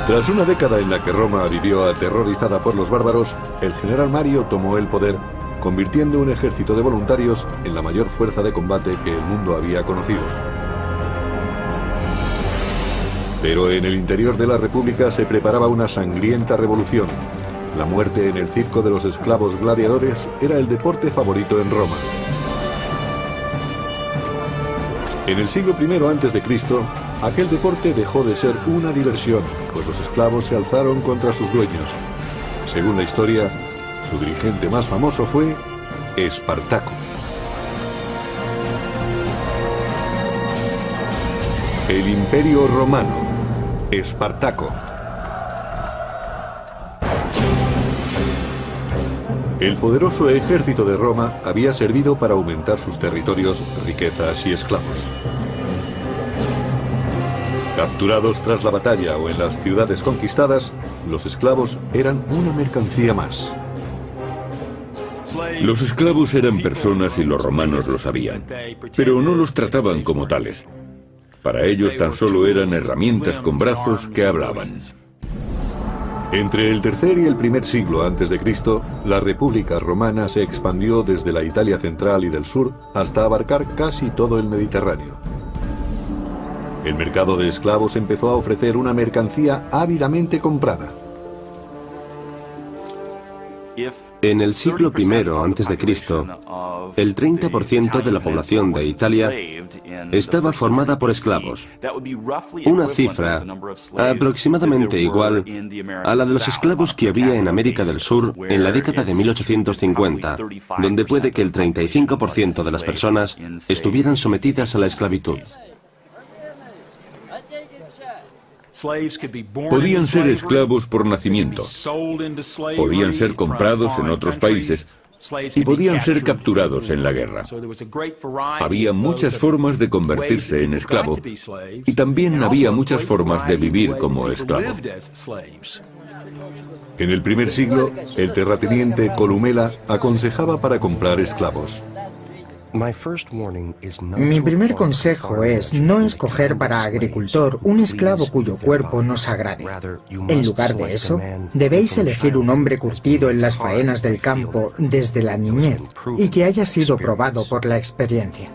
Tras una década en la que Roma vivió aterrorizada por los bárbaros, el general Mario tomó el poder, convirtiendo un ejército de voluntarios en la mayor fuerza de combate que el mundo había conocido. Pero en el interior de la República se preparaba una sangrienta revolución. La muerte en el circo de los esclavos gladiadores era el deporte favorito en Roma. En el siglo I a.C., aquel deporte dejó de ser una diversión, pues los esclavos se alzaron contra sus dueños. Según la historia, su dirigente más famoso fue Espartaco. El Imperio Romano, Espartaco. El poderoso ejército de Roma había servido para aumentar sus territorios, riquezas y esclavos. Capturados tras la batalla o en las ciudades conquistadas, los esclavos eran una mercancía más. Los esclavos eran personas y los romanos lo sabían, pero no los trataban como tales. Para ellos tan solo eran herramientas con brazos que hablaban. Entre el tercer y el primer siglo a.C., la República Romana se expandió desde la Italia central y del sur hasta abarcar casi todo el Mediterráneo. El mercado de esclavos empezó a ofrecer una mercancía ávidamente comprada. En el siglo I a.C., el 30% de la población de Italia estaba formada por esclavos, una cifra aproximadamente igual a la de los esclavos que había en América del Sur en la década de 1850, donde puede que el 35% de las personas estuvieran sometidas a la esclavitud. Podían ser esclavos por nacimiento, podían ser comprados en otros países y podían ser capturados en la guerra. Había muchas formas de convertirse en esclavo y también había muchas formas de vivir como esclavo. En el primer siglo, el terrateniente Columela aconsejaba para comprar esclavos. Mi primer consejo es no escoger para agricultor un esclavo cuyo cuerpo nos agrade. En lugar de eso, debéis elegir un hombre curtido en las faenas del campo desde la niñez y que haya sido probado por la experiencia.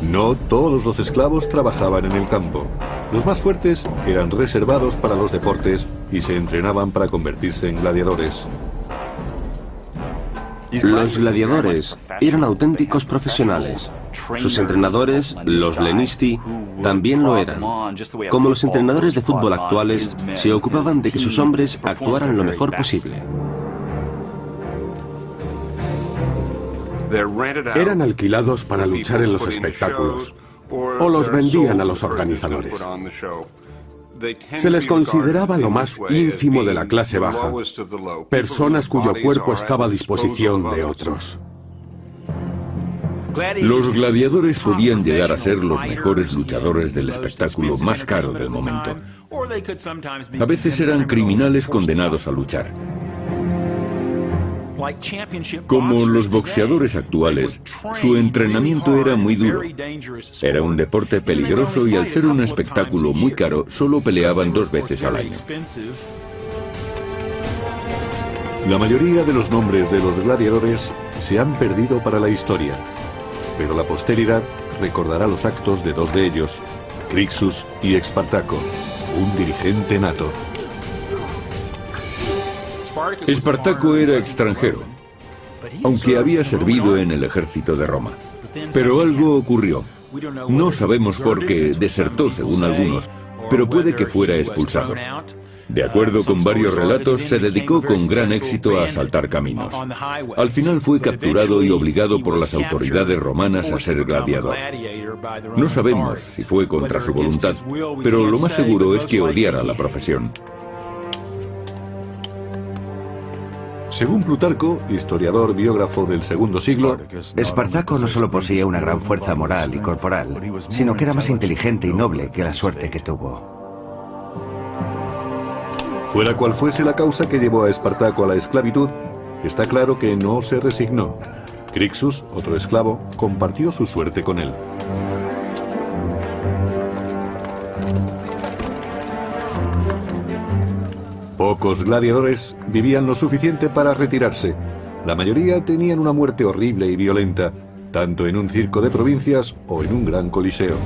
No todos los esclavos trabajaban en el campo. Los más fuertes eran reservados para los deportes y se entrenaban para convertirse en gladiadores. Los gladiadores eran auténticos profesionales. Sus entrenadores, los lenisti, también lo eran. Como los entrenadores de fútbol actuales, se ocupaban de que sus hombres actuaran lo mejor posible. Eran alquilados para luchar en los espectáculos, o los vendían a los organizadores. Se les consideraba lo más ínfimo de la clase baja, personas cuyo cuerpo estaba a disposición de otros. Los gladiadores podían llegar a ser los mejores luchadores del espectáculo más caro del momento. A veces eran criminales condenados a luchar. Como los boxeadores actuales, su entrenamiento era muy duro. Era un deporte peligroso y al ser un espectáculo muy caro, solo peleaban 2 veces al año. La mayoría de los nombres de los gladiadores se han perdido para la historia, pero la posteridad recordará los actos de 2 de ellos, Crixus y Espartaco, un dirigente nato. Espartaco era extranjero, aunque había servido en el ejército de Roma. Pero algo ocurrió. No sabemos por qué desertó, según algunos, pero puede que fuera expulsado. De acuerdo con varios relatos, se dedicó con gran éxito a asaltar caminos. Al final fue capturado y obligado por las autoridades romanas a ser gladiador. No sabemos si fue contra su voluntad, pero lo más seguro es que odiara la profesión. Según Plutarco, historiador biógrafo del segundo siglo, Espartaco no solo poseía una gran fuerza moral y corporal, sino que era más inteligente y noble que la suerte que tuvo. Fuera cual fuese la causa que llevó a Espartaco a la esclavitud, está claro que no se resignó. Crixus, otro esclavo, compartió su suerte con él. Pocos gladiadores vivían lo suficiente para retirarse. La mayoría tenían una muerte horrible y violenta, tanto en un circo de provincias o en un gran coliseo.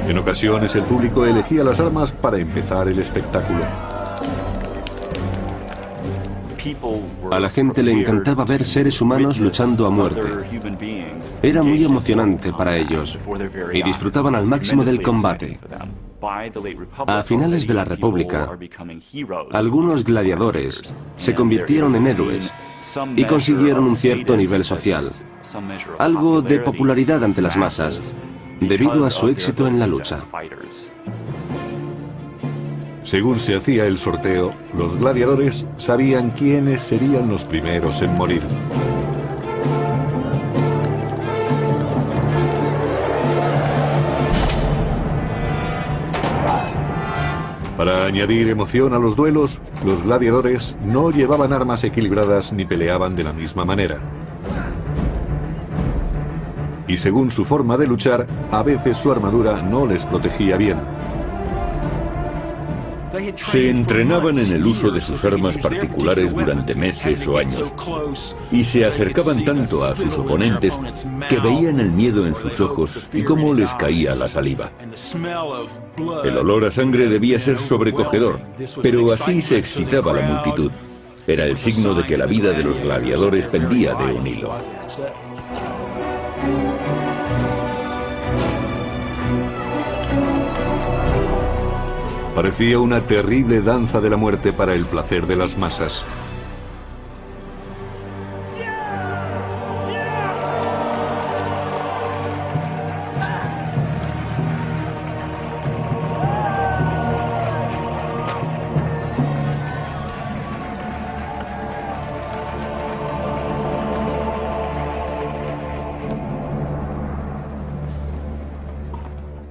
En ocasiones el público elegía las armas para empezar el espectáculo. A la gente le encantaba ver seres humanos luchando a muerte. Era muy emocionante para ellos y disfrutaban al máximo del combate. A finales de la República, algunos gladiadores se convirtieron en héroes y consiguieron un cierto nivel social, algo de popularidad ante las masas, debido a su éxito en la lucha. Según se hacía el sorteo, los gladiadores sabían quiénes serían los primeros en morir. Para añadir emoción a los duelos, los gladiadores no llevaban armas equilibradas ni peleaban de la misma manera. Y según su forma de luchar, a veces su armadura no les protegía bien. Se entrenaban en el uso de sus armas particulares durante meses o años y se acercaban tanto a sus oponentes que veían el miedo en sus ojos y cómo les caía la saliva. El olor a sangre debía ser sobrecogedor, pero así se excitaba la multitud. Era el signo de que la vida de los gladiadores pendía de un hilo. Parecía una terrible danza de la muerte para el placer de las masas.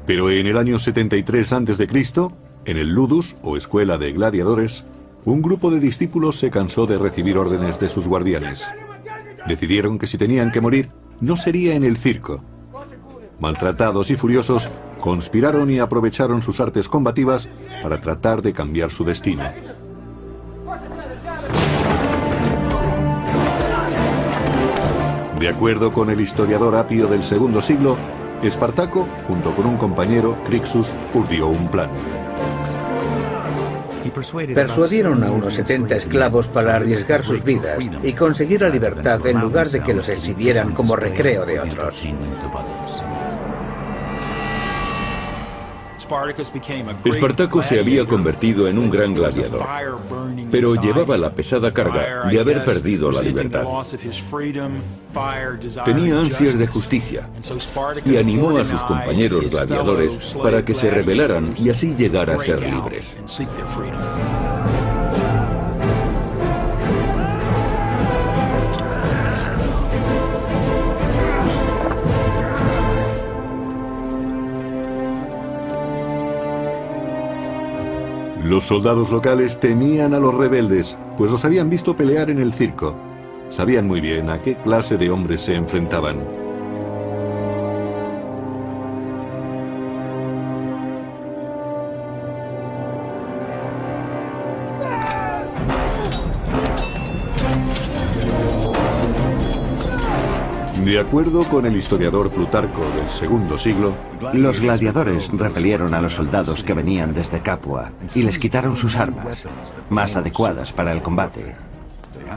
Pero en el año 73 a.C., en el Ludus, o escuela de gladiadores, un grupo de discípulos se cansó de recibir órdenes de sus guardianes. Decidieron que si tenían que morir, no sería en el circo. Maltratados y furiosos, conspiraron y aprovecharon sus artes combativas para tratar de cambiar su destino. De acuerdo con el historiador Apio del segundo siglo, Espartaco, junto con un compañero, Crixus, urdió un plan. Persuadieron a unos 70 esclavos para arriesgar sus vidas y conseguir la libertad en lugar de que los exhibieran como recreo de otros. Espartaco se había convertido en un gran gladiador, pero llevaba la pesada carga de haber perdido la libertad. Tenía ansias de justicia y animó a sus compañeros gladiadores para que se rebelaran y así llegar a ser libres. Los soldados locales temían a los rebeldes, pues los habían visto pelear en el circo. Sabían muy bien a qué clase de hombres se enfrentaban. De acuerdo con el historiador Plutarco del segundo siglo, los gladiadores repelieron a los soldados que venían desde Capua y les quitaron sus armas, más adecuadas para el combate.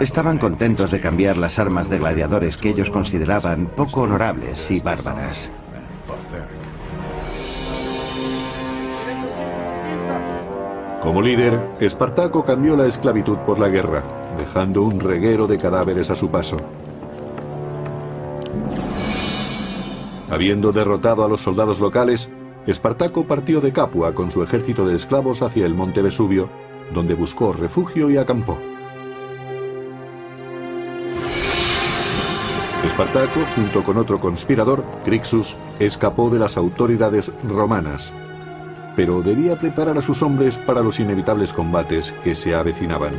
Estaban contentos de cambiar las armas de gladiadores que ellos consideraban poco honorables y bárbaras. Como líder, Espartaco cambió la esclavitud por la guerra, dejando un reguero de cadáveres a su paso. Habiendo derrotado a los soldados locales, Espartaco partió de Capua con su ejército de esclavos hacia el monte Vesubio, donde buscó refugio y acampó. Espartaco, junto con otro conspirador, Crixus, escapó de las autoridades romanas, pero debía preparar a sus hombres para los inevitables combates que se avecinaban.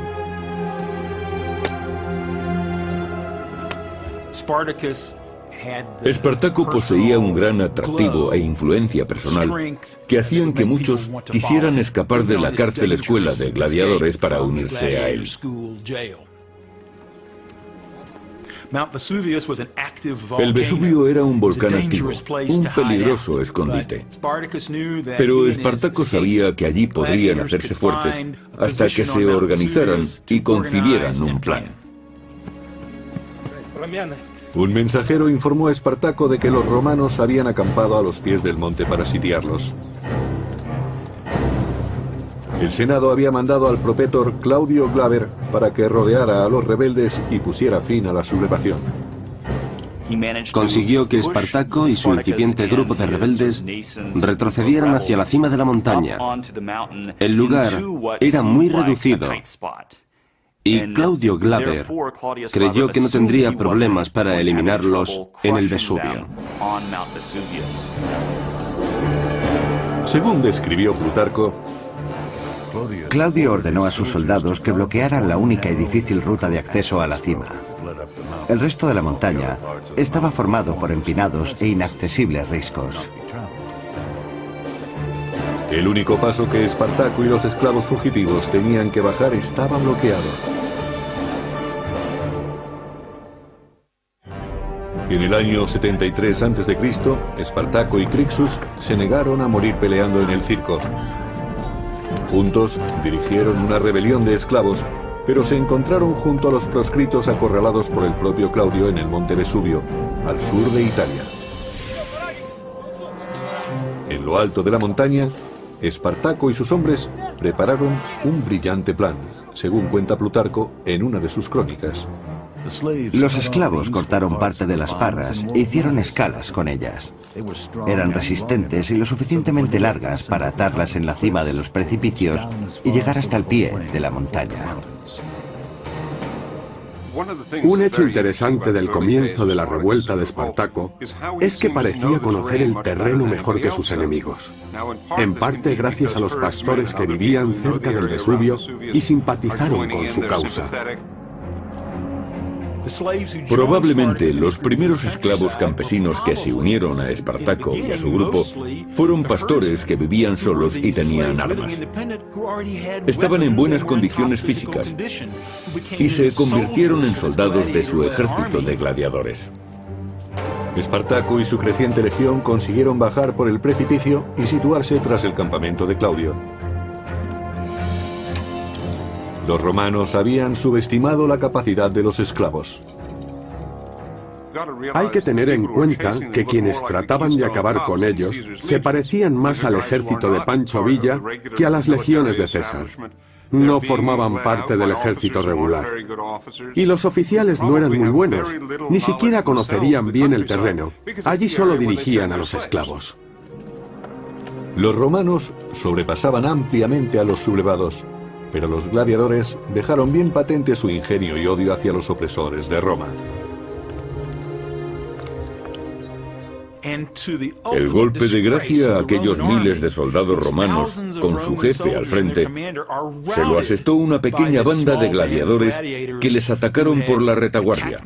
Espartaco poseía un gran atractivo e influencia personal que hacían que muchos quisieran escapar de la cárcel escuela de gladiadores para unirse a él. El Vesubio era un volcán activo, un peligroso escondite. Pero Espartaco sabía que allí podrían hacerse fuertes hasta que se organizaran y concibieran un plan. Un mensajero informó a Espartaco de que los romanos habían acampado a los pies del monte para sitiarlos. El Senado había mandado al propetor Claudio Glaber para que rodeara a los rebeldes y pusiera fin a la sublevación. Consiguió que Espartaco y su incipiente grupo de rebeldes retrocedieran hacia la cima de la montaña. El lugar era muy reducido y Claudio Glaber creyó que no tendría problemas para eliminarlos en el Vesubio. Según describió Plutarco, Claudio ordenó a sus soldados que bloquearan la única y difícil ruta de acceso a la cima. El resto de la montaña estaba formado por empinados e inaccesibles riscos. el único paso que Espartaco y los esclavos fugitivos tenían que bajar estaba bloqueado. En el año 73 a.C., Espartaco y Crixus se negaron a morir peleando en el circo. Juntos dirigieron una rebelión de esclavos, pero se encontraron junto a los proscritos acorralados por el propio Claudio en el monte Vesubio, al sur de Italia. En lo alto de la montaña, Espartaco y sus hombres prepararon un brillante plan, según cuenta Plutarco en una de sus crónicas. Los esclavos cortaron parte de las parras e hicieron escalas con ellas. Eran resistentes y lo suficientemente largas para atarlas en la cima de los precipicios y llegar hasta el pie de la montaña. Un hecho interesante del comienzo de la revuelta de Espartaco es que parecía conocer el terreno mejor que sus enemigos, en parte gracias a los pastores que vivían cerca del Vesubio y simpatizaron con su causa. Probablemente los primeros esclavos campesinos que se unieron a Espartaco y a su grupo fueron pastores que vivían solos y tenían armas. Estaban en buenas condiciones físicas y se convirtieron en soldados de su ejército de gladiadores. Espartaco y su creciente legión consiguieron bajar por el precipicio y situarse tras el campamento de Claudio. Los romanos habían subestimado la capacidad de los esclavos. Hay que tener en cuenta que quienes trataban de acabar con ellos se parecían más al ejército de Pancho Villa que a las legiones de César. No formaban parte del ejército regular. Y los oficiales no eran muy buenos, ni siquiera conocerían bien el terreno. Allí solo dirigían a los esclavos. Los romanos sobrepasaban ampliamente a los sublevados, pero los gladiadores dejaron bien patente su ingenio y odio hacia los opresores de Roma. El golpe de gracia a aquellos miles de soldados romanos, con su jefe al frente, se lo asestó una pequeña banda de gladiadores que les atacaron por la retaguardia,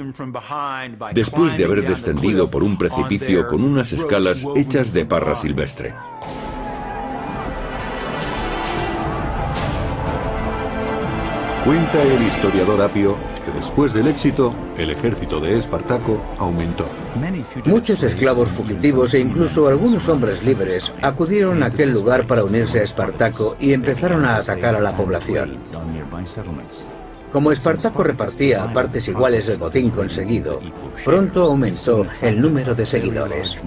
después de haber descendido por un precipicio con unas escalas hechas de parra silvestre. Cuenta el historiador Apio que después del éxito, el ejército de Espartaco aumentó. Muchos esclavos fugitivos e incluso algunos hombres libres acudieron a aquel lugar para unirse a Espartaco y empezaron a atacar a la población. Como Espartaco repartía partes iguales del botín conseguido, pronto aumentó el número de seguidores.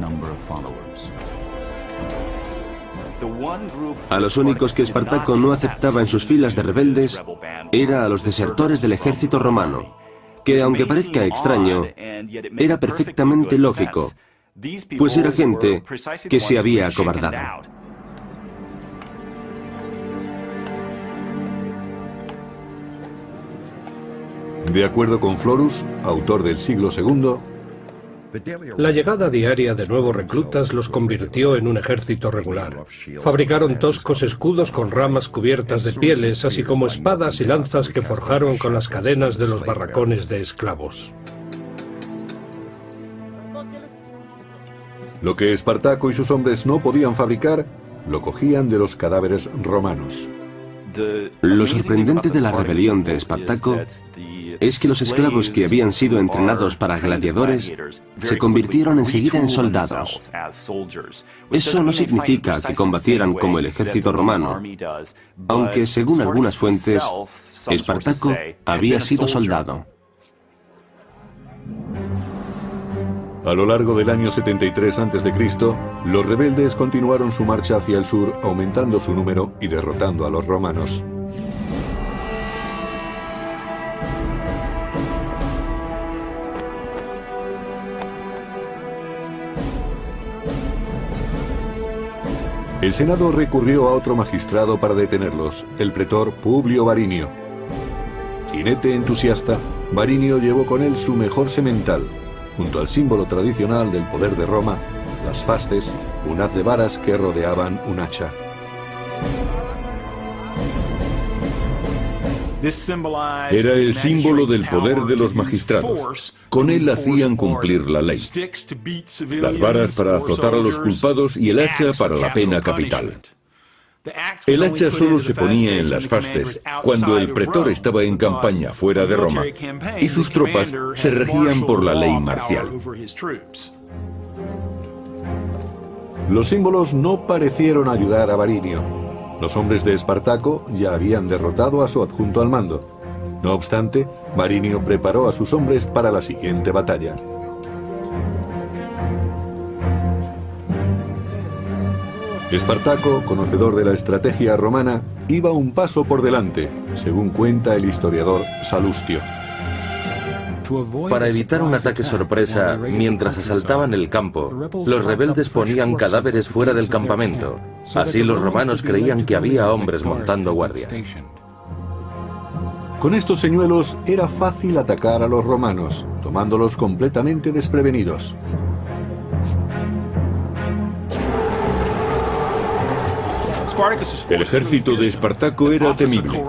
A los únicos que Espartaco no aceptaba en sus filas de rebeldes era a los desertores del ejército romano, que aunque parezca extraño, era perfectamente lógico, pues era gente que se había acobardado. De acuerdo con Florus, autor del siglo II, la llegada diaria de nuevos reclutas los convirtió en un ejército regular. Fabricaron toscos escudos con ramas cubiertas de pieles, así como espadas y lanzas que forjaron con las cadenas de los barracones de esclavos. Lo que Espartaco y sus hombres no podían fabricar, lo cogían de los cadáveres romanos. Lo sorprendente de la rebelión de Espartaco es que los esclavos que habían sido entrenados para gladiadores se convirtieron enseguida en soldados. Eso no significa que combatieran como el ejército romano, aunque según algunas fuentes, Espartaco había sido soldado. A lo largo del año 73 a.C., los rebeldes continuaron su marcha hacia el sur, aumentando su número y derrotando a los romanos. El Senado recurrió a otro magistrado para detenerlos, el pretor Publio Varinio. Jinete entusiasta, Varinio llevó con él su mejor semental, junto al símbolo tradicional del poder de Roma, las fasces, un haz de varas que rodeaban un hacha. Era el símbolo del poder de los magistrados. Con él hacían cumplir la ley. Las varas para azotar a los culpados y el hacha para la pena capital. El hacha solo se ponía en las fasces cuando el pretor estaba en campaña fuera de Roma y sus tropas se regían por la ley marcial. Los símbolos no parecieron ayudar a Varinio. Los hombres de Espartaco ya habían derrotado a su adjunto al mando. No obstante, Varinio preparó a sus hombres para la siguiente batalla. Espartaco, conocedor de la estrategia romana, iba un paso por delante, según cuenta el historiador Salustio. Para evitar un ataque sorpresa mientras asaltaban el campo, los rebeldes ponían cadáveres fuera del campamento. Así los romanos creían que había hombres montando guardia. Con estos señuelos era fácil atacar a los romanos, tomándolos completamente desprevenidos. El ejército de Espartaco era temible.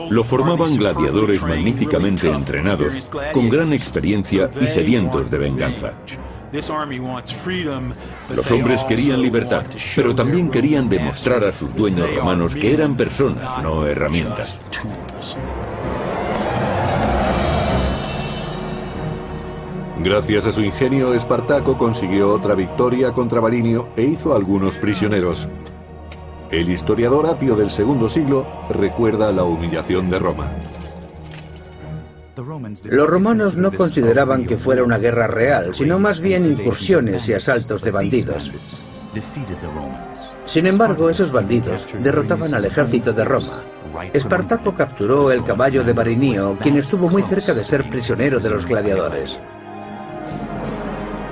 Lo formaban gladiadores magníficamente entrenados, con gran experiencia y sedientos de venganza. Los hombres querían libertad, pero también querían demostrar a sus dueños romanos que eran personas, no herramientas. Gracias a su ingenio, Espartaco consiguió otra victoria contra Varinio e hizo algunos prisioneros. El historiador Apio del segundo siglo recuerda la humillación de Roma. Los romanos no consideraban que fuera una guerra real, sino más bien incursiones y asaltos de bandidos. Sin embargo, esos bandidos derrotaban al ejército de Roma. Espartaco capturó el caballo de Varinio, quien estuvo muy cerca de ser prisionero de los gladiadores.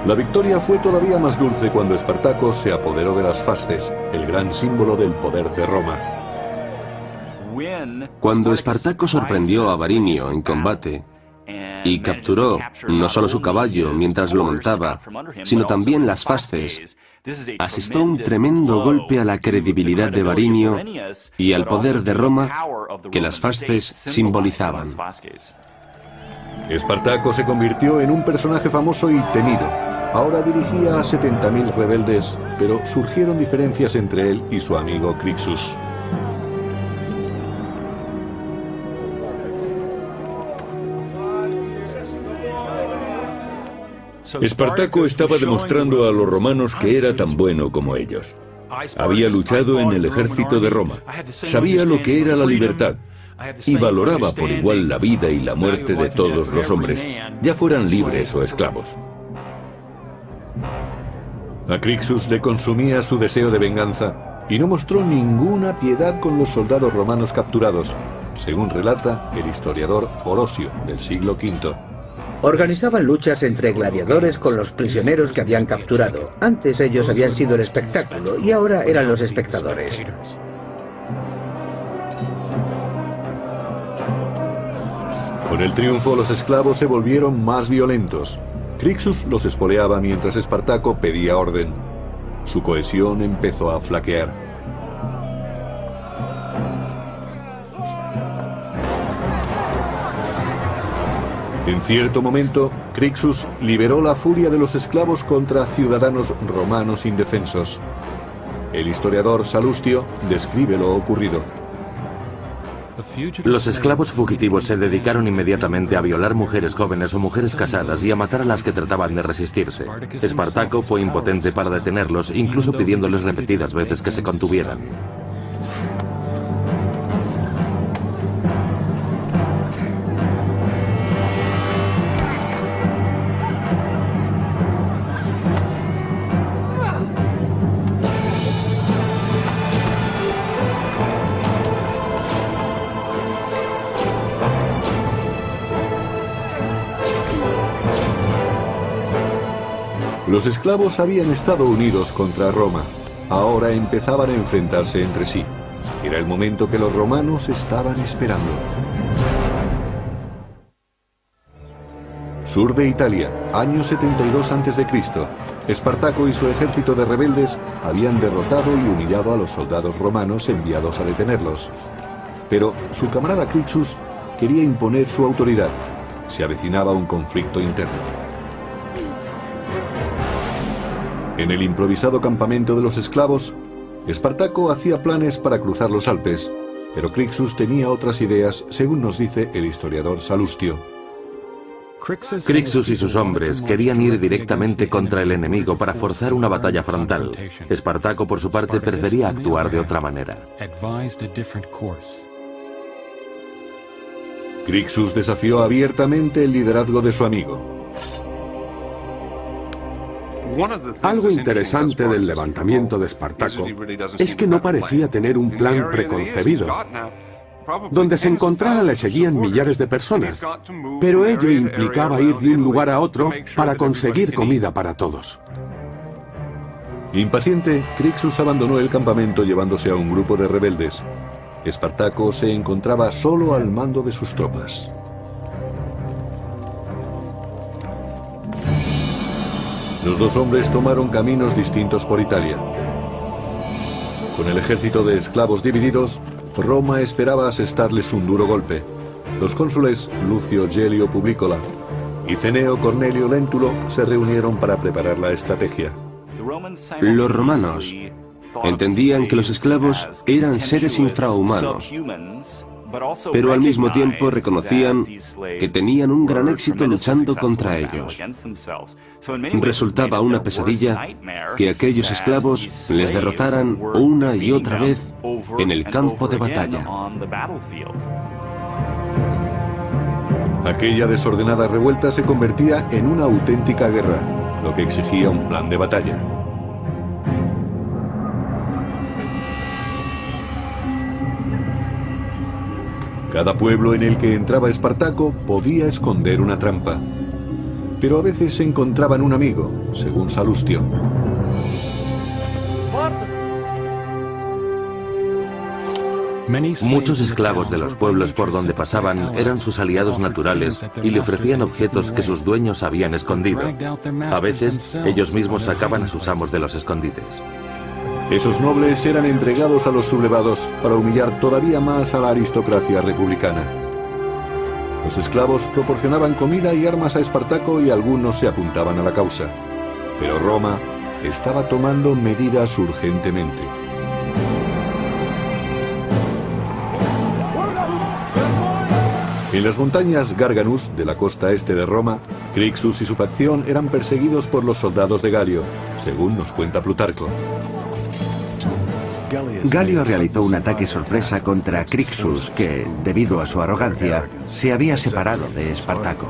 La victoria fue todavía más dulce cuando Espartaco se apoderó de las fasces, el gran símbolo del poder de Roma. Cuando Espartaco sorprendió a Varinio en combate y capturó no solo su caballo mientras lo montaba, sino también las fasces, asestó un tremendo golpe a la credibilidad de Varinio y al poder de Roma que las fasces simbolizaban. Espartaco se convirtió en un personaje famoso y temido. Ahora dirigía a 70.000 rebeldes, pero surgieron diferencias entre él y su amigo Crixus. Espartaco estaba demostrando a los romanos que era tan bueno como ellos. Había luchado en el ejército de Roma, sabía lo que era la libertad y valoraba por igual la vida y la muerte de todos los hombres, ya fueran libres o esclavos. A Crixus le consumía su deseo de venganza y no mostró ninguna piedad con los soldados romanos capturados, según relata el historiador Orosio del siglo V. Organizaban luchas entre gladiadores con los prisioneros que habían capturado. Antes ellos habían sido el espectáculo y ahora eran los espectadores. Con el triunfo, los esclavos se volvieron más violentos. Crixus los espoleaba mientras Espartaco pedía orden. Su cohesión empezó a flaquear. En cierto momento, Crixus liberó la furia de los esclavos contra ciudadanos romanos indefensos. El historiador Salustio describe lo ocurrido. Los esclavos fugitivos se dedicaron inmediatamente a violar mujeres jóvenes o mujeres casadas y a matar a las que trataban de resistirse. Espartaco fue impotente para detenerlos, incluso pidiéndoles repetidas veces que se contuvieran. Los esclavos habían estado unidos contra Roma. Ahora empezaban a enfrentarse entre sí. Era el momento que los romanos estaban esperando. Sur de Italia, año 72 a.C. Espartaco y su ejército de rebeldes habían derrotado y humillado a los soldados romanos enviados a detenerlos. Pero su camarada Crixus quería imponer su autoridad. Se avecinaba un conflicto interno. En el improvisado campamento de los esclavos, Espartaco hacía planes para cruzar los Alpes, pero Crixus tenía otras ideas, según nos dice el historiador Salustio. Crixus y sus hombres querían ir directamente contra el enemigo para forzar una batalla frontal. Espartaco, por su parte, prefería actuar de otra manera. Crixus desafió abiertamente el liderazgo de su amigo. Algo interesante del levantamiento de Espartaco es que no parecía tener un plan preconcebido. Donde se encontrara le seguían millares de personas, pero ello implicaba ir de un lugar a otro para conseguir comida para todos. Impaciente, Crixus abandonó el campamento llevándose a un grupo de rebeldes. Espartaco se encontraba solo al mando de sus tropas. Los dos hombres tomaron caminos distintos por Italia. Con el ejército de esclavos divididos, Roma esperaba asestarles un duro golpe. Los cónsules Lucio Gelio Publicola y Cneo Cornelio Léntulo se reunieron para preparar la estrategia. Los romanos entendían que los esclavos eran seres infrahumanos, pero al mismo tiempo reconocían que tenían un gran éxito luchando contra ellos. Resultaba una pesadilla que aquellos esclavos les derrotaran una y otra vez en el campo de batalla. Aquella desordenada revuelta se convertía en una auténtica guerra, lo que exigía un plan de batalla. Cada pueblo en el que entraba Espartaco podía esconder una trampa. Pero a veces se encontraban un amigo, según Salustio. Muchos esclavos de los pueblos por donde pasaban eran sus aliados naturales y le ofrecían objetos que sus dueños habían escondido. A veces, ellos mismos sacaban a sus amos de los escondites. Esos nobles eran entregados a los sublevados para humillar todavía más a la aristocracia republicana. Los esclavos proporcionaban comida y armas a Espartaco y algunos se apuntaban a la causa. Pero Roma estaba tomando medidas urgentemente. En las montañas Garganus, de la costa este de Roma, Crixus y su facción eran perseguidos por los soldados de Galio, según nos cuenta Plutarco. Galio realizó un ataque sorpresa contra Crixus, que, debido a su arrogancia, se había separado de Espartaco.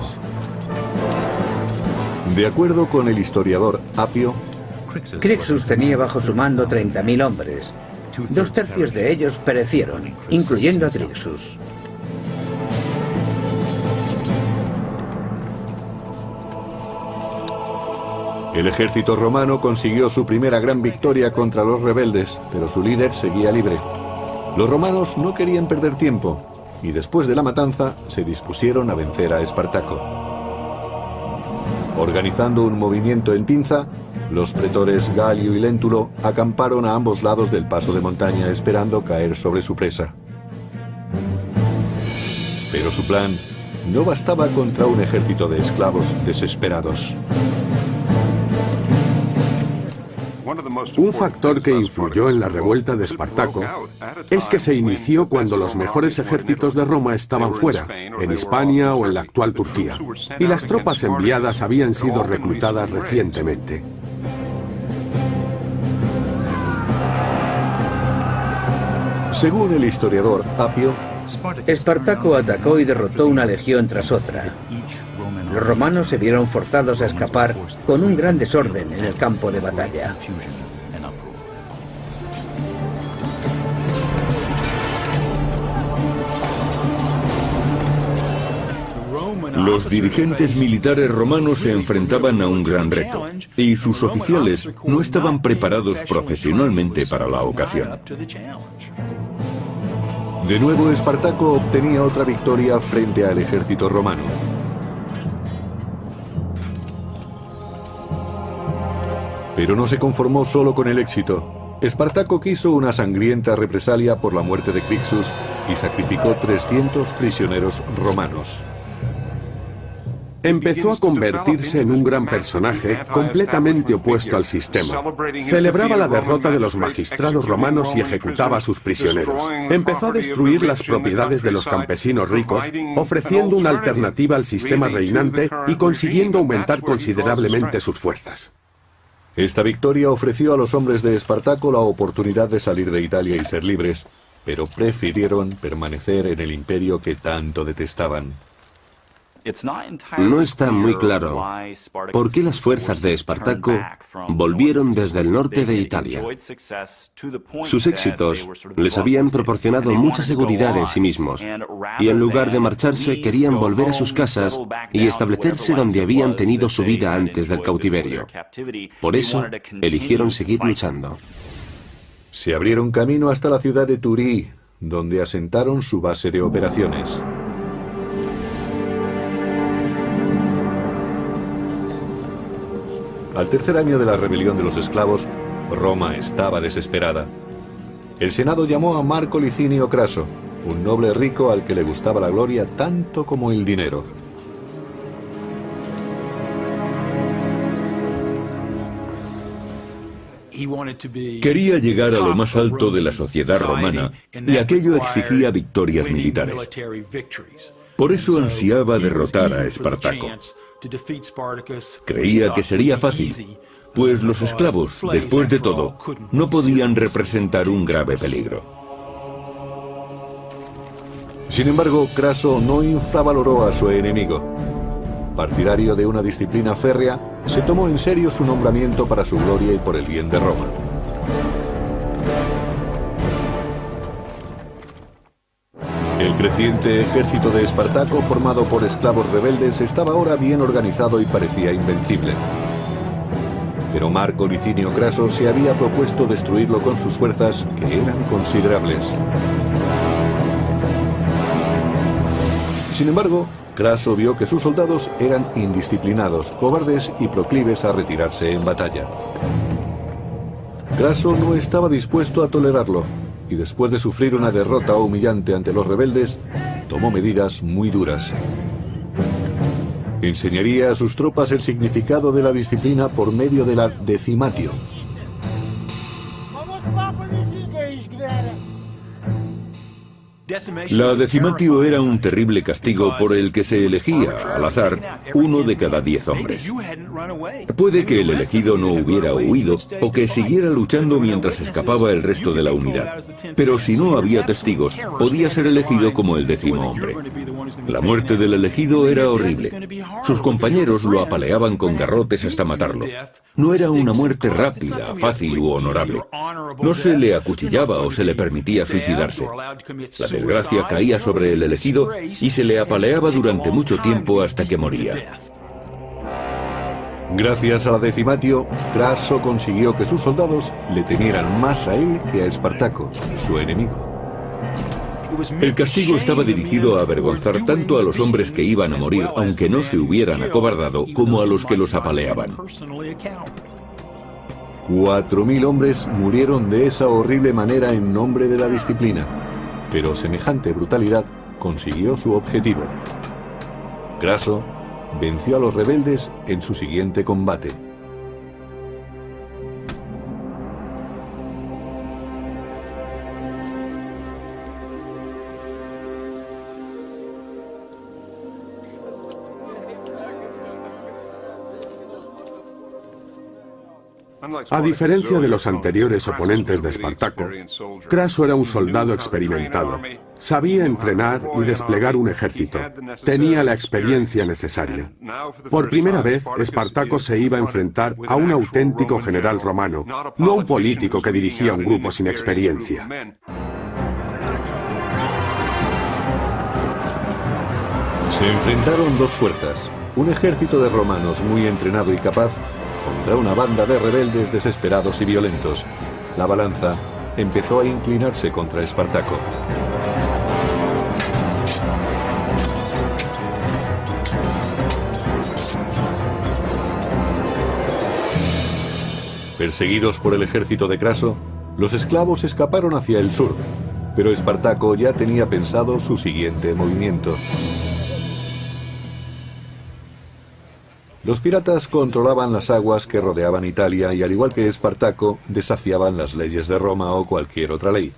De acuerdo con el historiador Apio, Crixus tenía bajo su mando 30.000 hombres. 2/3 de ellos perecieron, incluyendo a Crixus. el ejército romano consiguió su primera gran victoria contra los rebeldes, pero su líder seguía libre. Los romanos no querían perder tiempo, y después de la matanza se dispusieron a vencer a Espartaco. Organizando un movimiento en pinza, los pretores Galio y Léntulo acamparon a ambos lados del paso de montaña esperando caer sobre su presa. Pero su plan no bastaba contra un ejército de esclavos desesperados. Un factor que influyó en la revuelta de Espartaco es que se inició cuando los mejores ejércitos de Roma estaban fuera, en Hispania o en la actual Turquía, y las tropas enviadas habían sido reclutadas recientemente. Según el historiador Apio, Espartaco atacó y derrotó una legión tras otra. Los romanos se vieron forzados a escapar con un gran desorden en el campo de batalla. Los dirigentes militares romanos se enfrentaban a un gran reto, y sus oficiales no estaban preparados profesionalmente para la ocasión. De nuevo Espartaco obtenía otra victoria frente al ejército romano. Pero no se conformó solo con el éxito. Espartaco quiso una sangrienta represalia por la muerte de Crixus y sacrificó 300 prisioneros romanos. Empezó a convertirse en un gran personaje completamente opuesto al sistema. Celebraba la derrota de los magistrados romanos y ejecutaba a sus prisioneros. Empezó a destruir las propiedades de los campesinos ricos, ofreciendo una alternativa al sistema reinante y consiguiendo aumentar considerablemente sus fuerzas. Esta victoria ofreció a los hombres de Espartaco la oportunidad de salir de Italia y ser libres, pero prefirieron permanecer en el imperio que tanto detestaban. No está muy claro por qué las fuerzas de Espartaco volvieron desde el norte de Italia. Sus éxitos les habían proporcionado mucha seguridad en sí mismos, y en lugar de marcharse querían volver a sus casas y establecerse donde habían tenido su vida antes del cautiverio. Por eso, eligieron seguir luchando. Se abrieron camino hasta la ciudad de Turí, donde asentaron su base de operaciones. Al tercer año de la rebelión de los esclavos, Roma estaba desesperada. El Senado llamó a Marco Licinio Craso, un noble rico al que le gustaba la gloria tanto como el dinero. Quería llegar a lo más alto de la sociedad romana y aquello exigía victorias militares. Por eso ansiaba derrotar a Espartaco. Creía que sería fácil, pues los esclavos, después de todo, no podían representar un grave peligro. Sin embargo, Craso no infravaloró a su enemigo. Partidario de una disciplina férrea, se tomó en serio su nombramiento para su gloria y por el bien de Roma. El creciente ejército de Espartaco, formado por esclavos rebeldes, estaba ahora bien organizado y parecía invencible. Pero Marco Licinio Craso se había propuesto destruirlo con sus fuerzas, que eran considerables. Sin embargo, Craso vio que sus soldados eran indisciplinados, cobardes y proclives a retirarse en batalla. Craso no estaba dispuesto a tolerarlo, y después de sufrir una derrota humillante ante los rebeldes, tomó medidas muy duras. Enseñaría a sus tropas el significado de la disciplina por medio de la decimatio. La decimatio era un terrible castigo por el que se elegía, al azar, 1 de cada 10 hombres. Puede que el elegido no hubiera huido o que siguiera luchando mientras escapaba el resto de la unidad. Pero si no había testigos, podía ser elegido como el 10º hombre. La muerte del elegido era horrible. Sus compañeros lo apaleaban con garrotes hasta matarlo. No era una muerte rápida, fácil u honorable. No se le acuchillaba o se le permitía suicidarse. La desgracia caía sobre el elegido y se le apaleaba durante mucho tiempo hasta que moría. Gracias a la decimatio, Craso consiguió que sus soldados le temieran más a él que a Espartaco, su enemigo. El castigo estaba dirigido a avergonzar tanto a los hombres que iban a morir, aunque no se hubieran acobardado, como a los que los apaleaban. 4000 hombres murieron de esa horrible manera en nombre de la disciplina, pero semejante brutalidad consiguió su objetivo. Craso venció a los rebeldes en su siguiente combate. A diferencia de los anteriores oponentes de Espartaco, Craso era un soldado experimentado. Sabía entrenar y desplegar un ejército. Tenía la experiencia necesaria. Por primera vez, Espartaco se iba a enfrentar a un auténtico general romano, no a un político que dirigía un grupo sin experiencia. Se enfrentaron dos fuerzas, un ejército de romanos muy entrenado y capaz contra una banda de rebeldes desesperados y violentos. La balanza empezó a inclinarse contra Espartaco. Perseguidos por el ejército de Craso, los esclavos escaparon hacia el sur, pero Espartaco ya tenía pensado su siguiente movimiento. Los piratas controlaban las aguas que rodeaban Italia y, al igual que Espartaco, desafiaban las leyes de Roma o cualquier otra ley.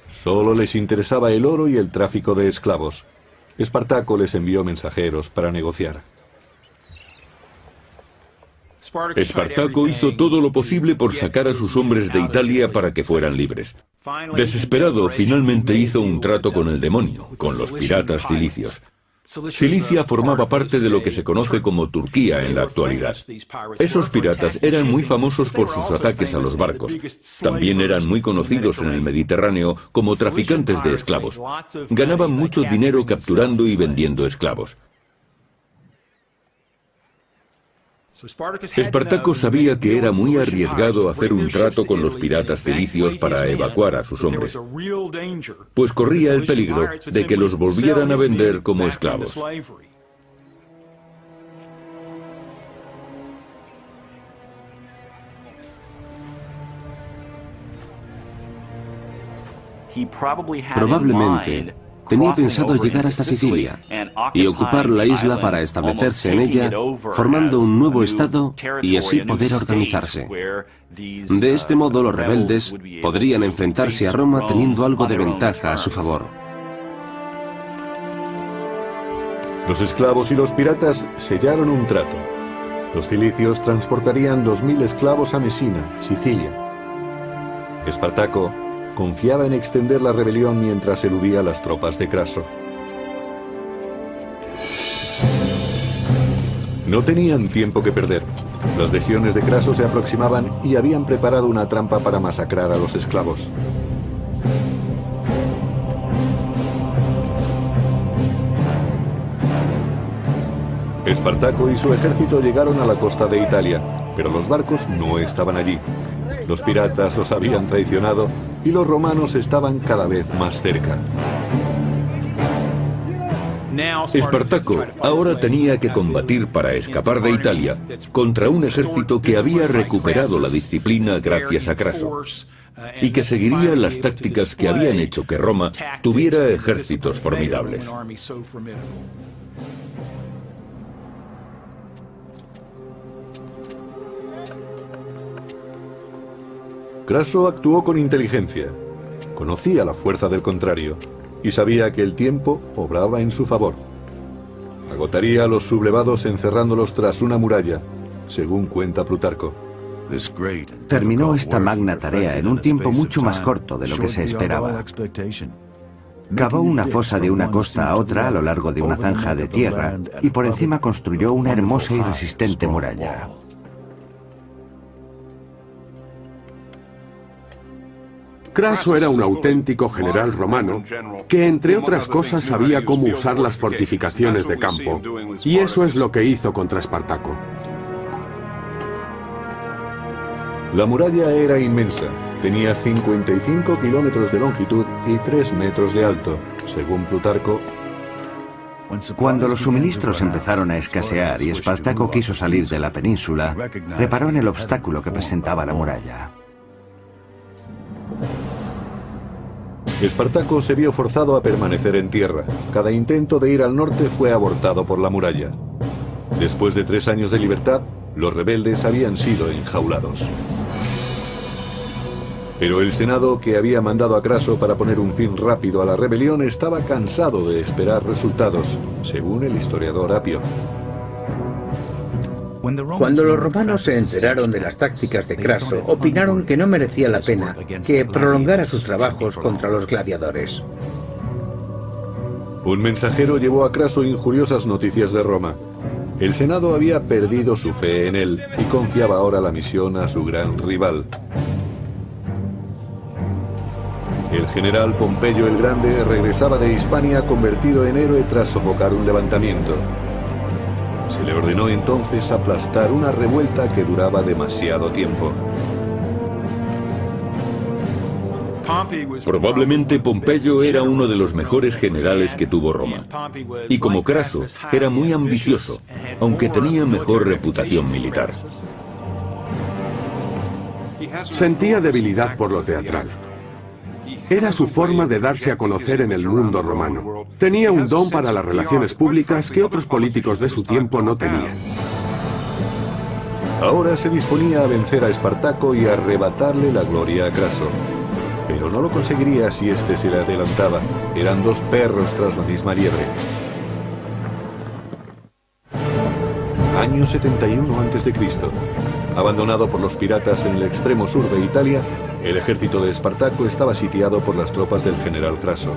Solo les interesaba el oro y el tráfico de esclavos. Espartaco les envió mensajeros para negociar. Espartaco hizo todo lo posible por sacar a sus hombres de Italia para que fueran libres. Desesperado, finalmente hizo un trato con el demonio, con los piratas cilicios. Cilicia formaba parte de lo que se conoce como Turquía en la actualidad. Esos piratas eran muy famosos por sus ataques a los barcos. También eran muy conocidos en el Mediterráneo como traficantes de esclavos. Ganaban mucho dinero capturando y vendiendo esclavos. Espartaco sabía que era muy arriesgado hacer un trato con los piratas cilicios para evacuar a sus hombres, pues corría el peligro de que los volvieran a vender como esclavos. Probablemente tenía pensado llegar hasta Sicilia y ocupar la isla para establecerse en ella, formando un nuevo estado y así poder organizarse. De este modo, los rebeldes podrían enfrentarse a Roma teniendo algo de ventaja a su favor. Los esclavos y los piratas sellaron un trato. Los cilicios transportarían 2000 esclavos a Mesina, Sicilia. Espartaco confiaba en extender la rebelión mientras eludía a las tropas de Craso. No tenían tiempo que perder. Las legiones de Craso se aproximaban y habían preparado una trampa para masacrar a los esclavos. Espartaco y su ejército llegaron a la costa de Italia, pero los barcos no estaban allí. Los piratas los habían traicionado y los romanos estaban cada vez más cerca. Espartaco ahora tenía que combatir para escapar de Italia contra un ejército que había recuperado la disciplina gracias a Craso y que seguiría las tácticas que habían hecho que Roma tuviera ejércitos formidables. Craso actuó con inteligencia. Conocía la fuerza del contrario y sabía que el tiempo obraba en su favor. Agotaría a los sublevados encerrándolos tras una muralla, según cuenta Plutarco. Terminó esta magna tarea en un tiempo mucho más corto de lo que se esperaba. Cavó una fosa de una costa a otra a lo largo de una zanja de tierra y por encima construyó una hermosa y resistente muralla. Craso era un auténtico general romano que, entre otras cosas, sabía cómo usar las fortificaciones de campo, y eso es lo que hizo contra Espartaco. La muralla era inmensa, tenía 55 kilómetros de longitud y 3 metros de alto, según Plutarco. Cuando los suministros empezaron a escasear y Espartaco quiso salir de la península, reparó en el obstáculo que presentaba la muralla. Espartaco se vio forzado a permanecer en tierra. Cada intento de ir al norte fue abortado por la muralla. Después de 3 años de libertad, los rebeldes habían sido enjaulados. Pero el Senado, que había mandado a Craso para poner un fin rápido a la rebelión, estaba cansado de esperar resultados, según el historiador Apio. Cuando los romanos se enteraron de las tácticas de Craso, opinaron que no merecía la pena que prolongara sus trabajos contra los gladiadores. Un mensajero llevó a Craso injuriosas noticias de Roma. El Senado había perdido su fe en él y confiaba ahora la misión a su gran rival. El general Pompeyo el Grande regresaba de Hispania convertido en héroe tras sofocar un levantamiento. Se le ordenó entonces aplastar una revuelta que duraba demasiado tiempo. Probablemente Pompeyo era uno de los mejores generales que tuvo Roma. Y como Craso, era muy ambicioso, aunque tenía mejor reputación militar. Sentía debilidad por lo teatral. Era su forma de darse a conocer en el mundo romano. Tenía un don para las relaciones públicas que otros políticos de su tiempo no tenían. Ahora se disponía a vencer a Espartaco y a arrebatarle la gloria a Craso. Pero no lo conseguiría si éste se le adelantaba. Eran 2 perros tras la misma liebre. Año 71 a.C. Abandonado por los piratas en el extremo sur de Italia, el ejército de Espartaco estaba sitiado por las tropas del general Craso.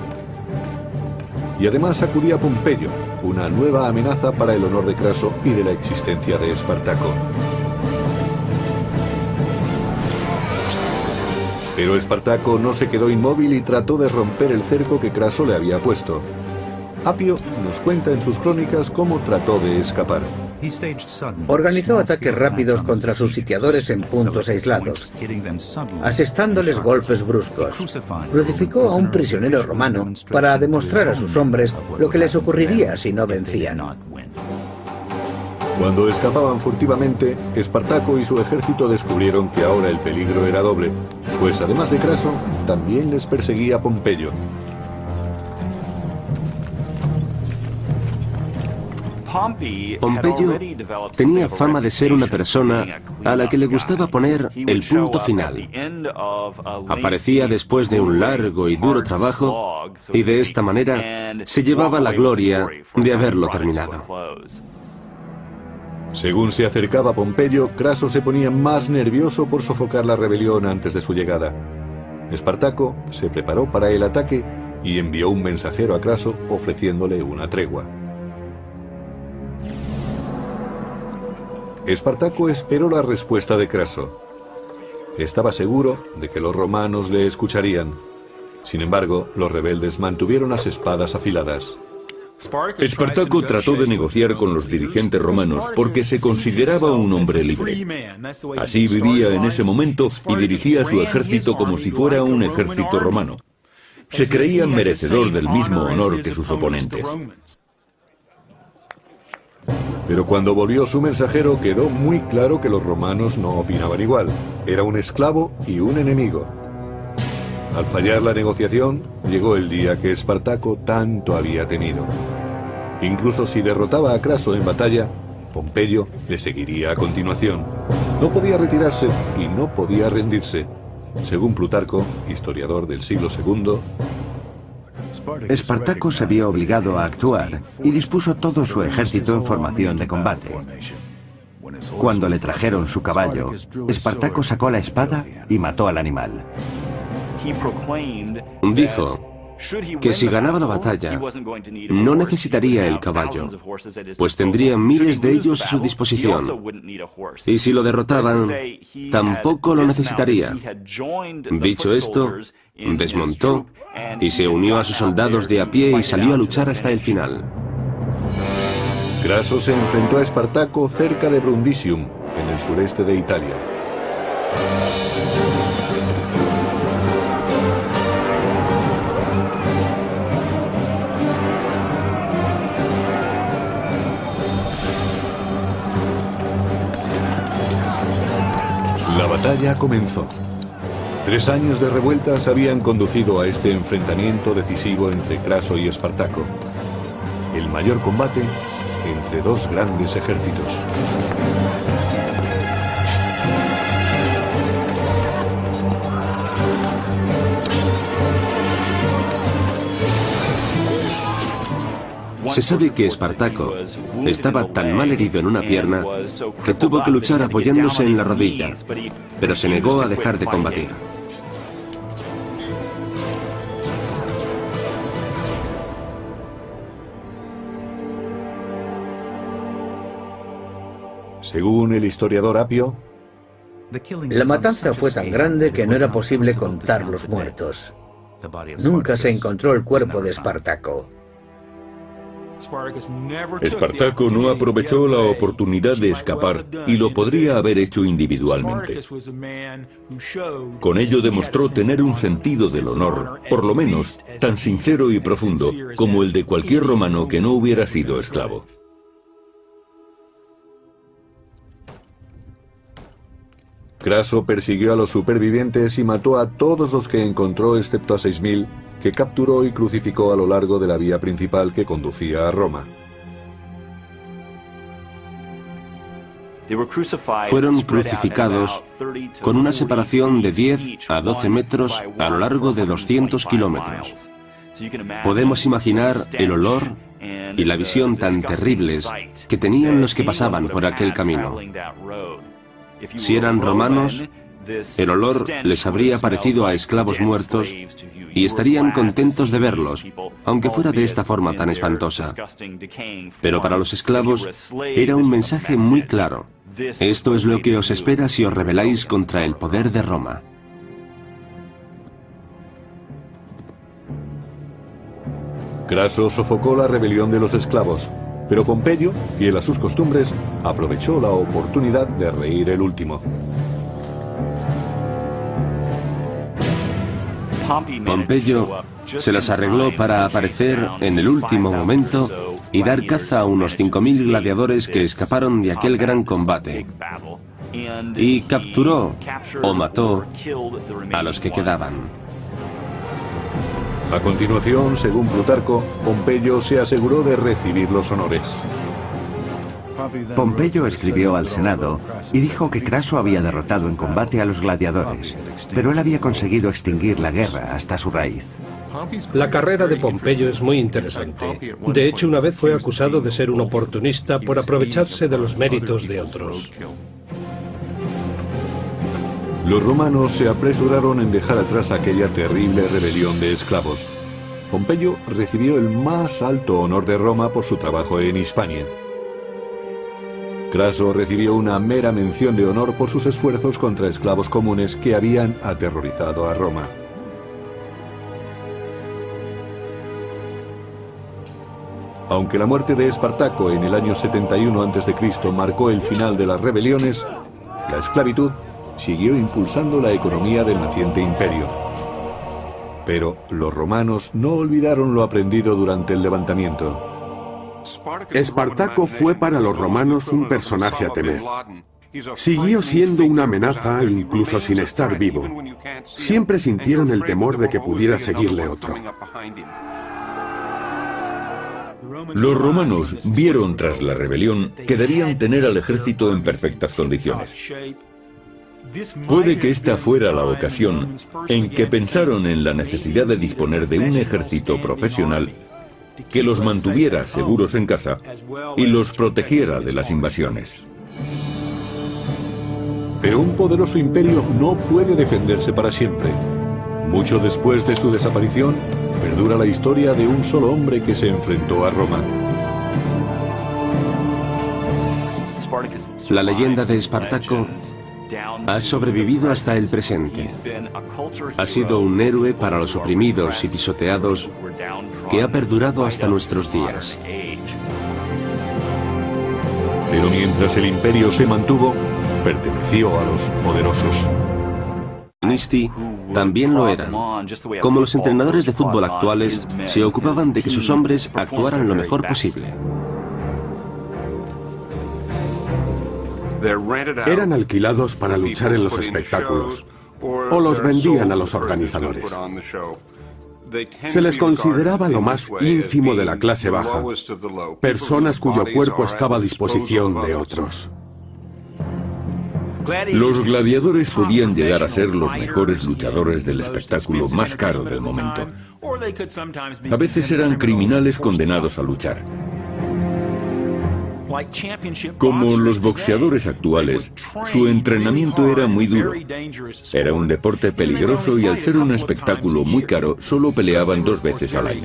Y además acudía Pompeyo, una nueva amenaza para el honor de Craso y de la existencia de Espartaco. Pero Espartaco no se quedó inmóvil y trató de romper el cerco que Craso le había puesto. Apio nos cuenta en sus crónicas cómo trató de escapar. Organizó ataques rápidos contra sus sitiadores en puntos aislados, asestándoles golpes bruscos. Crucificó a un prisionero romano para demostrar a sus hombres lo que les ocurriría si no vencían. Cuando escapaban furtivamente, Espartaco y su ejército descubrieron que ahora el peligro era doble, pues además de Craso, también les perseguía Pompeyo. Pompeyo tenía fama de ser una persona a la que le gustaba poner el punto final. Aparecía después de un largo y duro trabajo y de esta manera se llevaba la gloria de haberlo terminado. Según se acercaba Pompeyo, Craso se ponía más nervioso por sofocar la rebelión antes de su llegada. Espartaco se preparó para el ataque y envió un mensajero a Craso ofreciéndole una tregua. Espartaco esperó la respuesta de Craso. Estaba seguro de que los romanos le escucharían. Sin embargo, los rebeldes mantuvieron las espadas afiladas. Espartaco trató de negociar con los dirigentes romanos porque se consideraba un hombre libre. Así vivía en ese momento y dirigía su ejército como si fuera un ejército romano. Se creía merecedor del mismo honor que sus oponentes. Pero cuando volvió su mensajero quedó muy claro que los romanos no opinaban igual. Era un esclavo y un enemigo. Al fallar la negociación, llegó el día que Espartaco tanto había temido. Incluso si derrotaba a Craso en batalla, Pompeyo le seguiría a continuación. No podía retirarse y no podía rendirse. Según Plutarco, historiador del siglo II, Espartaco se vio obligado a actuar y dispuso todo su ejército en formación de combate. Cuando le trajeron su caballo, Espartaco sacó la espada y mató al animal. Dijo que si ganaba la batalla, no necesitaría el caballo, pues tendría miles de ellos a su disposición. Y si lo derrotaban, tampoco lo necesitaría. Dicho esto, desmontó y se unió a sus soldados de a pie y salió a luchar hasta el final. Craso se enfrentó a Espartaco cerca de Brundisium, en el sureste de Italia. La batalla comenzó. 3 años de revueltas habían conducido a este enfrentamiento decisivo entre Craso y Espartaco, el mayor combate entre 2 grandes ejércitos. Se sabe que Espartaco estaba tan mal herido en una pierna que tuvo que luchar apoyándose en la rodilla, pero se negó a dejar de combatir. Según el historiador Apio, la matanza fue tan grande que no era posible contar los muertos. Nunca se encontró el cuerpo de Espartaco. Espartaco no aprovechó la oportunidad de escapar y lo podría haber hecho individualmente. Con ello demostró tener un sentido del honor, por lo menos tan sincero y profundo como el de cualquier romano que no hubiera sido esclavo. Craso persiguió a los supervivientes y mató a todos los que encontró excepto a 6.000 que capturó y crucificó a lo largo de la vía principal que conducía a Roma. Fueron crucificados con una separación de 10 a 12 metros a lo largo de 200 kilómetros. Podemos imaginar el olor y la visión tan terribles que tenían los que pasaban por aquel camino. Si eran romanos, el olor les habría parecido a esclavos muertos y estarían contentos de verlos, aunque fuera de esta forma tan espantosa. Pero para los esclavos era un mensaje muy claro. Esto es lo que os espera si os rebeláis contra el poder de Roma. Craso sofocó la rebelión de los esclavos, pero Pompeyo, fiel a sus costumbres, aprovechó la oportunidad de reír el último. Pompeyo se las arregló para aparecer en el último momento y dar caza a unos 5.000 gladiadores que escaparon de aquel gran combate, y capturó o mató a los que quedaban. A continuación, según Plutarco, Pompeyo se aseguró de recibir los honores. Pompeyo escribió al Senado y dijo que Craso había derrotado en combate a los gladiadores, pero él había conseguido extinguir la guerra hasta su raíz. La carrera de Pompeyo es muy interesante. De hecho, una vez fue acusado de ser un oportunista por aprovecharse de los méritos de otros. Los romanos se apresuraron en dejar atrás aquella terrible rebelión de esclavos. Pompeyo recibió el más alto honor de Roma por su trabajo en Hispania. Craso recibió una mera mención de honor por sus esfuerzos contra esclavos comunes que habían aterrorizado a Roma. Aunque la muerte de Espartaco en el año 71 a.C. marcó el final de las rebeliones, la esclavitud siguió impulsando la economía del naciente imperio. Pero los romanos no olvidaron lo aprendido durante el levantamiento. Espartaco fue para los romanos un personaje a temer. Siguió siendo una amenaza incluso sin estar vivo. Siempre sintieron el temor de que pudiera seguirle otro. Los romanos vieron tras la rebelión que debían tener al ejército en perfectas condiciones. Puede que esta fuera la ocasión en que pensaron en la necesidad de disponer de un ejército profesional que los mantuviera seguros en casa y los protegiera de las invasiones. Pero un poderoso imperio no puede defenderse para siempre. Mucho después de su desaparición, perdura la historia de un solo hombre que se enfrentó a Roma. La leyenda de Espartaco ha sobrevivido hasta el presente. Ha sido un héroe para los oprimidos y pisoteados que ha perdurado hasta nuestros días. Pero mientras el imperio se mantuvo, perteneció a los poderosos. Nisti también lo eran. Como los entrenadores de fútbol actuales, se ocupaban de que sus hombres actuaran lo mejor posible. Eran alquilados para luchar en los espectáculos. o los vendían a los organizadores. Se les consideraba lo más ínfimo de la clase baja, personas cuyo cuerpo estaba a disposición de otros. Los gladiadores podían llegar a ser los mejores luchadores del espectáculo más caro del momento. A veces eran criminales condenados a luchar. Como los boxeadores actuales, su entrenamiento era muy duro. Era un deporte peligroso y al ser un espectáculo muy caro, solo peleaban 2 veces al año.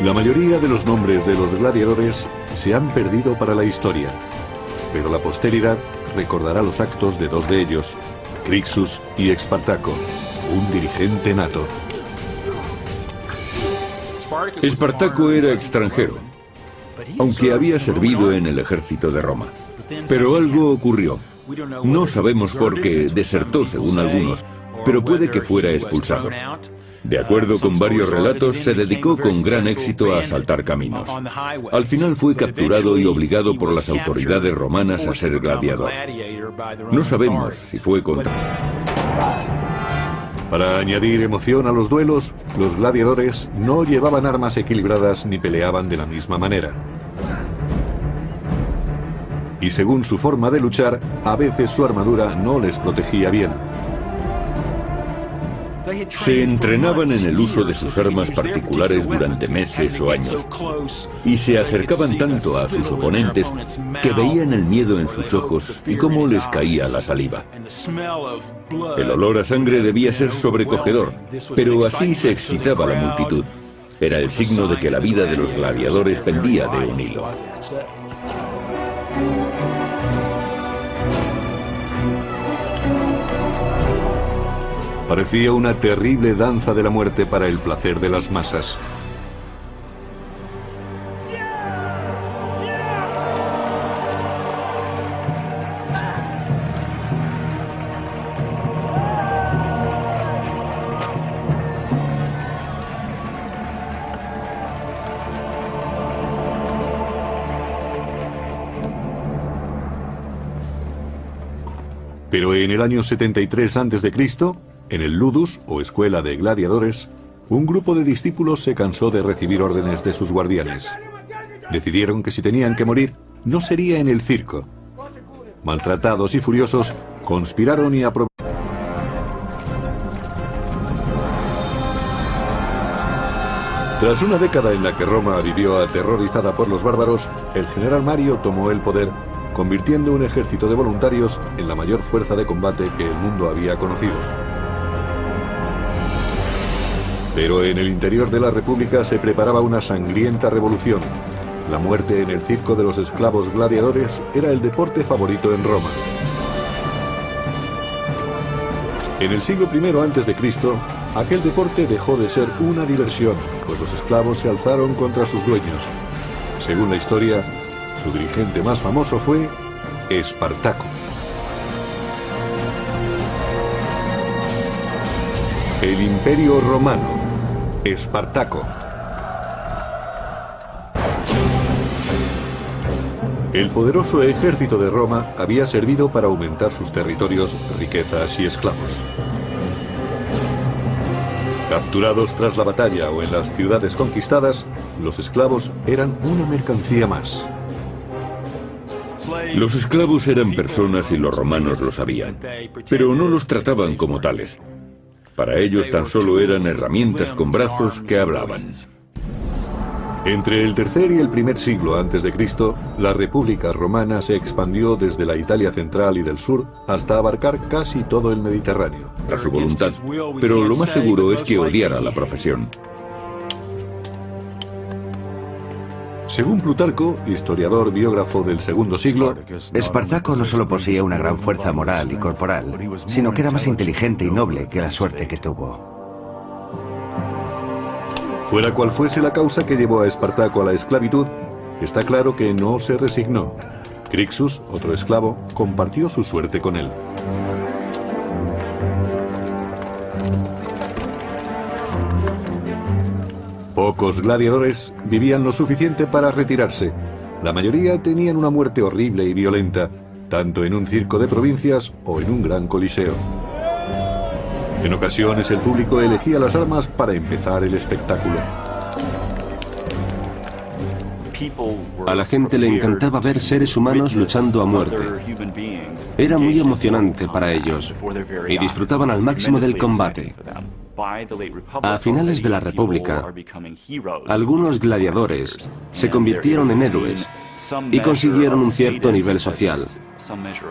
La mayoría de los nombres de los gladiadores se han perdido para la historia, pero la posteridad recordará los actos de 2 de ellos, Crixus y Espartaco, un dirigente nato. Espartaco era extranjero, aunque había servido en el ejército de Roma. Pero algo ocurrió. No sabemos por qué desertó según algunos, pero puede que fuera expulsado. De acuerdo con varios relatos, se dedicó con gran éxito a asaltar caminos. Al final fue capturado y obligado por las autoridades romanas a ser gladiador. No sabemos si fue contra... Para añadir emoción a los duelos, los gladiadores no llevaban armas equilibradas ni peleaban de la misma manera. Y según su forma de luchar, a veces su armadura no les protegía bien. Se entrenaban en el uso de sus armas particulares durante meses o años y se acercaban tanto a sus oponentes que veían el miedo en sus ojos y cómo les caía la saliva. El olor a sangre debía ser sobrecogedor, pero así se excitaba la multitud. Era el signo de que la vida de los gladiadores pendía de un hilo. Parecía una terrible danza de la muerte para el placer de las masas. Pero en el año 73 a.C., en el Ludus, o escuela de gladiadores, un grupo de discípulos se cansó de recibir órdenes de sus guardianes. Decidieron que si tenían que morir, no sería en el circo. Maltratados y furiosos, conspiraron y aprovecharon. Tras una década en la que Roma vivió aterrorizada por los bárbaros, el general Mario tomó el poder, convirtiendo un ejército de voluntarios en la mayor fuerza de combate que el mundo había conocido. Pero en el interior de la República se preparaba una sangrienta revolución. La muerte en el circo de los esclavos gladiadores era el deporte favorito en Roma. En el siglo I a.C., aquel deporte dejó de ser una diversión, pues los esclavos se alzaron contra sus dueños. Según la historia, su dirigente más famoso fue Espartaco. El Imperio Romano. Espartaco. El poderoso ejército de Roma había servido para aumentar sus territorios, riquezas y esclavos. Capturados tras la batalla o en las ciudades conquistadas, los esclavos eran una mercancía más. Los esclavos eran personas y los romanos lo sabían, pero no los trataban como tales. Para ellos tan solo eran herramientas con brazos que hablaban. Entre el tercer y el primer siglo a.C., la República Romana se expandió desde la Italia central y del sur hasta abarcar casi todo el Mediterráneo. A su voluntad, pero lo más seguro es que odiara la profesión. Según Plutarco, historiador biógrafo del segundo siglo, Espartaco no solo poseía una gran fuerza moral y corporal, sino que era más inteligente y noble que la suerte que tuvo. Fuera cual fuese la causa que llevó a Espartaco a la esclavitud, está claro que no se resignó. Crixus, otro esclavo, compartió su suerte con él. Pocos gladiadores vivían lo suficiente para retirarse. La mayoría tenían una muerte horrible y violenta, tanto en un circo de provincias o en un gran coliseo. En ocasiones el público elegía las armas para empezar el espectáculo. A la gente le encantaba ver seres humanos luchando a muerte. Era muy emocionante para ellos y disfrutaban al máximo del combate. A finales de la República, algunos gladiadores se convirtieron en héroes y consiguieron un cierto nivel social,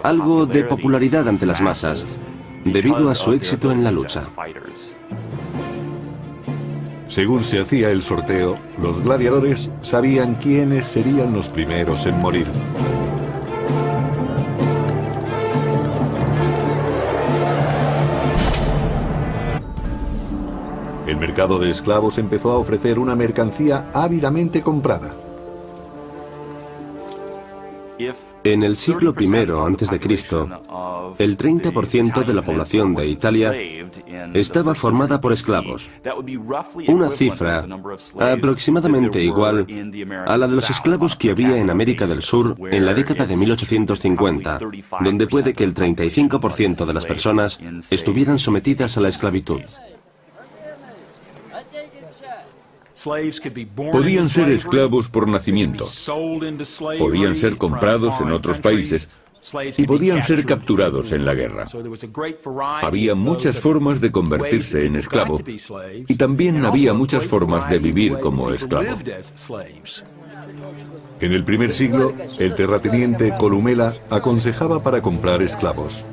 algo de popularidad ante las masas, debido a su éxito en la lucha. Según se hacía el sorteo, los gladiadores sabían quiénes serían los primeros en morir. El mercado de esclavos empezó a ofrecer una mercancía ávidamente comprada. En el siglo I a.C., el 30% de la población de Italia estaba formada por esclavos, una cifra aproximadamente igual a la de los esclavos que había en América del Sur en la década de 1850, donde puede que el 35% de las personas estuvieran sometidas a la esclavitud. Podían ser esclavos por nacimiento, podían ser comprados en otros países y podían ser capturados en la guerra. Había muchas formas de convertirse en esclavo y también había muchas formas de vivir como esclavo. En el primer siglo, el terrateniente Columela aconsejaba para comprar esclavos.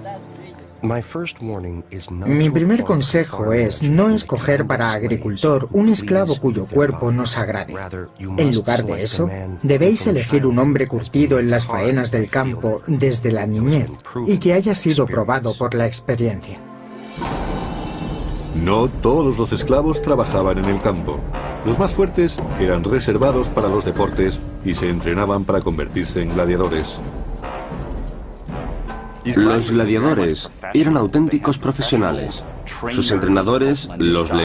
Mi primer consejo es no escoger para agricultor un esclavo cuyo cuerpo nos agrade. En lugar de eso, debéis elegir un hombre curtido en las faenas del campo desde la niñez y que haya sido probado por la experiencia. No todos los esclavos trabajaban en el campo. Los más fuertes eran reservados para los deportes y se entrenaban para convertirse en gladiadores. Los gladiadores eran auténticos profesionales. Sus entrenadores los